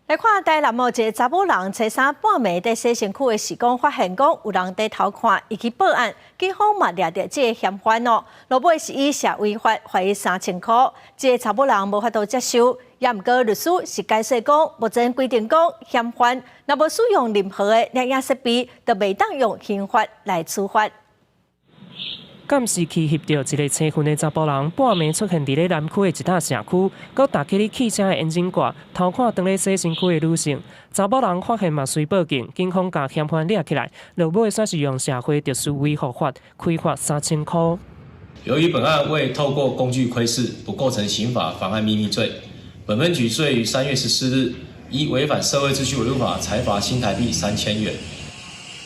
来看台南某一个查某人初三半暝在洗身躯的时光，发现讲有人在偷看，伊去报案，警方嘛抓到这个嫌犯哦，落尾是以涉违法罚伊3000块。这个查某人无法度接受，也毋过律师是解释讲，目前规定讲嫌犯若无使用任何的摄影设备，就袂当用刑法来处罚。监视器翕到一个青训的查甫人，半暝出现伫咧南区的一笪社区，佮打开咧汽车的引擎盖，偷看当咧洗身躯的女性。查某人发现嘛随报警，警方甲嫌犯抓起来，落尾算是用社会特殊维护法开罚3000块。由于本案未透过工具窥视，不构成刑法妨碍秘密罪，本分举罪于3月14日依违反社会秩序维护法裁罚新台币3000元。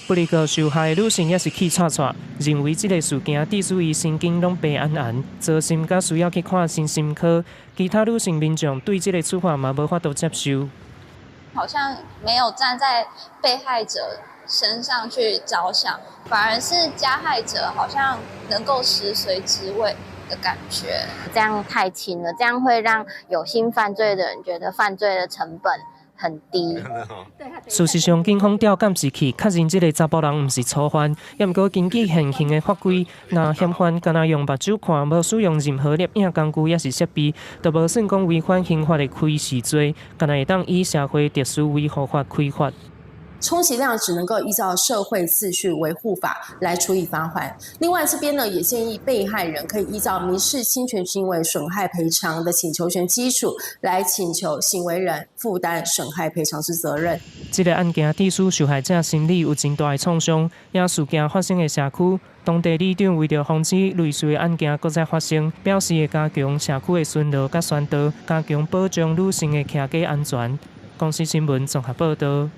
不离个受害的女性也是气喘喘，认为这个事件致使伊神经拢白安，造心甲需要去看身心科。其他女性民众对这个处罚嘛无法度接受。好像没有站在被害者身上去着想，反而是加害者好像能够食髓知味的感觉。这样太轻了，这样会让有心犯罪的人觉得犯罪的成本很低。事实上，警方调监视器，确认这个查甫人毋是初犯，也毋过根据现行的法规，若嫌犯敢若用目睭看，无使用任何摄影工具也是设备，就无算讲违反刑法的窥视罪，敢若会当以社会特殊维护法开罚。充其量只能够依照社会秩序维护法来处以罚款。另外这边呢，也建议被害人可以依照民事侵权行为损害赔偿的请求权基础来请求行为人负担损害赔偿之责任。这个案件致使受害者心理有真大的创伤，也事件发生的社区，当地里长为了防止类似的案件搁再发生，表示会加强社区的巡逻甲宣导，加强保障女性的骑驾安全。公司新闻综合报道。